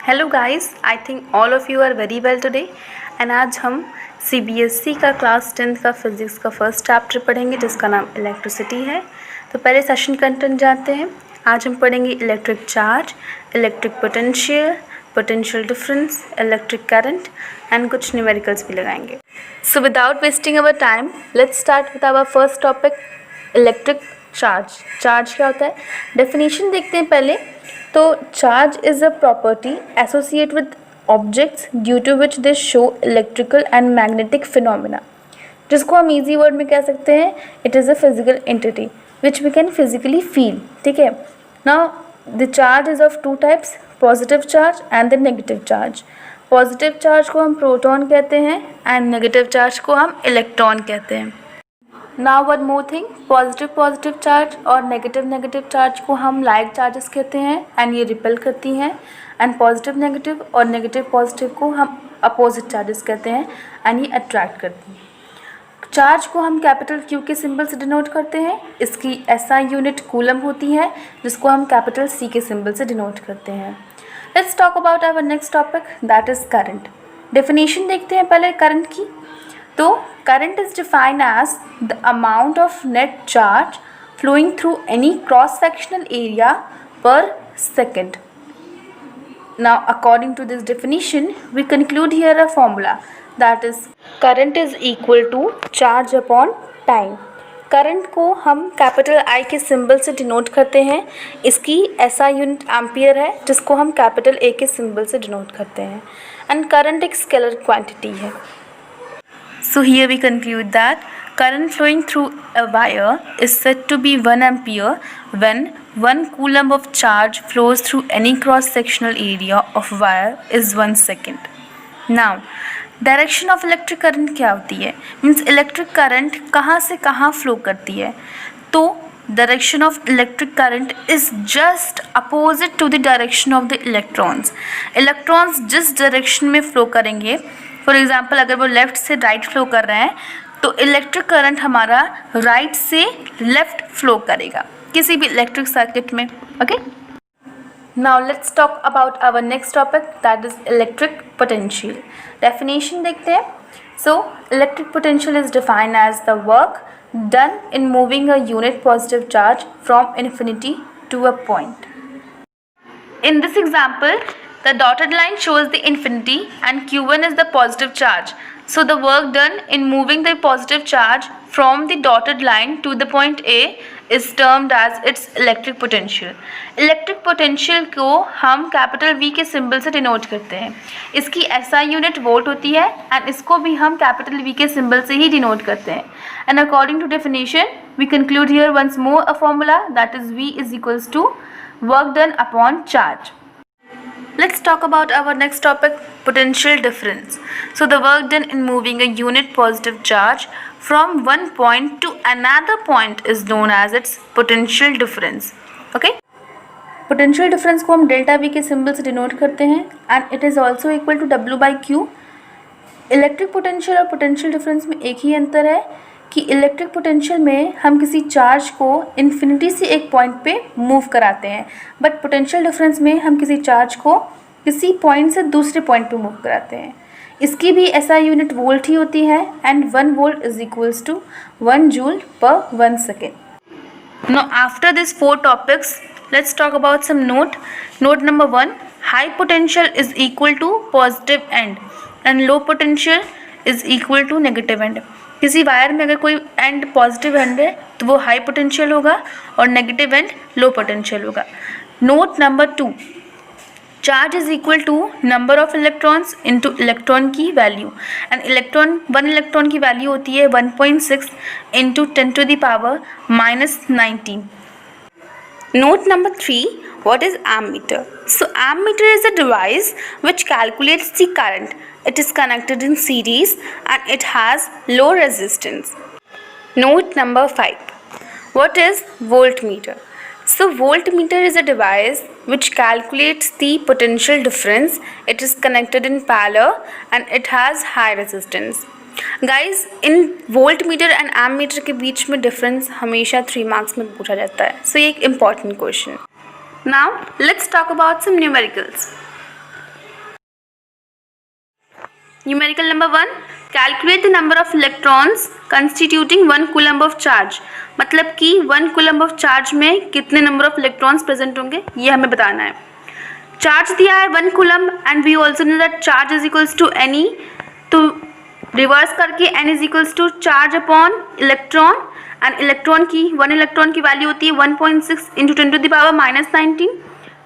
Hello guys, I think all of you are very well today and आज हम CBSE का class 10th का physics का first chapter पढ़ेंगे जिसका नाम इलेक्ट्रिसिटी है। तो पहले सेशन कंटेंट जानते हैं। आज हम पढ़ेंगे electric charge, electric potential, potential difference, electric current and कुछ न्यूमेरिकल्स भी लगाएंगे। So without wasting our time let's start with our first topic, electric charge. Charge क्या होता है, डेफिनेशन देखते हैं पहले। तो charge is a property associate with objects due to which they show electrical and magnetic phenomena, जिसको हम easy word में कह सकते हैं it is a physical entity which we can physically feel. ठीक है, now the charge is of two types, positive charge and the negative charge. Positive charge को हम प्रोटॉन कहते हैं एंड नेगेटिव चार्ज को हम इलेक्ट्रॉन कहते हैं। Now one more thing, positive charge और नेगेटिव चार्ज को हम लाइक चार्जेस कहते हैं एंड ये रिपेल करती हैं, एंड पॉजिटिव नेगेटिव और नेगेटिव पॉजिटिव को हम अपोजिट चार्जेस कहते हैं एंड ये अट्रैक्ट करती हैं। चार्ज को हम कैपिटल क्यू के सिंबल से डिनोट करते हैं। इसकी एसआई यूनिट कूलम होती है जिसको हम कैपिटल सी के सिंबल से डिनोट करते हैं। Let's talk about our next topic, that is current. Definition देखते हैं पहले करंट की। तो current is defined as the amount of net charge flowing through any cross-sectional area per second. Now, according to this definition, we conclude here a formula that is current is equal to charge upon time. Current को हम capital I के symbol से denote करते हैं। इसकी SI unit ampere है जिसको हम कैपिटल ए के सिंबल से डिनोट करते हैं, एंड करंट एक स्केलर क्वांटिटी है। So here we conclude that current flowing through a wire is said to be 1 ampere when 1 coulomb of charge flows through any cross-sectional area of wire is 1 second. Now, direction of electric current क्या होती है, means electric current कहाँ से कहाँ flow करती है। तो direction of electric current is just opposite to the direction of the electrons. Electrons जिस direction में flow करेंगे, फॉर एग्ज़ाम्पल अगर वो लेफ़्ट से राइट फ्लो कर रहे हैं तो इलेक्ट्रिक करंट हमारा राइट से लेफ़्ट फ्लो करेगा किसी भी इलेक्ट्रिक सर्किट में। Okay, now let's talk about our next topic, that is electric potential. Definition देखते हैं। So electric potential is defined as the work done in moving a unit positive charge from infinity to a point. In this example, the dotted line shows the infinity and q1 is the positive charge. So the work done in moving the positive charge from the dotted line to the point A is termed as its electric potential. Electric potential को हम capital V के symbol से denote करते हैं। इसकी SI unit volt होती है and इसको भी हम कैपिटल V के सिंबल से ही डिनोट करते हैं। And according to definition, we conclude here once more a formula that is V is equals to work done upon charge. Let's talk about our next topic, potential difference. So the work done in moving a unit positive charge from one point to another point is known as its potential difference. Okay? Potential difference को हम delta V के symbol से denote करते हैं and it is also equal to W by Q. Electric potential और potential difference में एक ही अंतर है कि इलेक्ट्रिक पोटेंशियल में हम किसी चार्ज को इन्फिनिटी से एक पॉइंट पे मूव कराते हैं, बट पोटेंशियल डिफरेंस में हम किसी चार्ज को किसी पॉइंट से दूसरे पॉइंट पे मूव कराते हैं। इसकी भी एसआई यूनिट वोल्ट ही होती है and 1 volt is equals to 1 joule per 1 second. Now after this 4 topics let's talk about some note. Note number 1, high potential is equal to positive end and low potential is equal to negative end. किसी wire में अगर कोई and positive and है तो वो high potential होगा और negative end low potential होगा। Note number 2, charge is equal to number of electrons into electron की वैल्यू एंड वन इलेक्ट्रॉन की वैल्यू होती है 1.6 into 10 to the power -19। Note number 3, what is ammeter? So ammeter is a device which calculates the current. It is connected in series and it has low resistance. Note number 5, what is voltmeter? So voltmeter is a device which calculates the potential difference. It is connected in parallel and it has high resistance. Guys, इन voltmeter and ammeter के बीच में difference हमेशा 3 marks में पूछा जाता है, so ये एक important question. Now let's talk about some numericals. Numerical number 1, calculate the number of electrons constituting 1 coulomb of charge. मतलब कि 1 कूलम्ब ऑफ चार्ज में कितने नंबर ऑफ इलेक्ट्रॉन्स प्रेजेंट होंगे ये हमें बताना है। चार्ज दिया है 1 coulomb and we also know that charge is equals to N. तो रिवर्स करके n is equals to charge upon electron, and electron की 1 इलेक्ट्रॉन की वैल्यू होती है 1.6 into 10⁻⁹।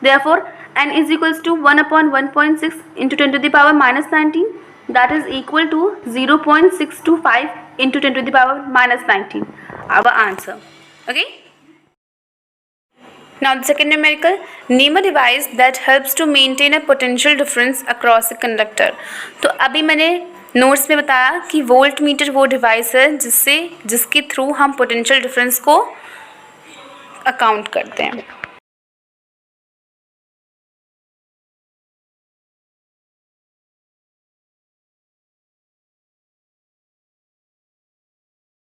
Therefore n is equals to 1 upon 1.6 into 10⁻⁹, that is equal to 0.625 into 10⁻⁹, our answer. Okay, now the second numerical, name a device that helps to maintain a potential difference across a conductor। तो अभी मैंने notes में बताया कि volt meter वो device है जिसके through हम पोटेंशियल डिफरेंस को अकाउंट करते हैं।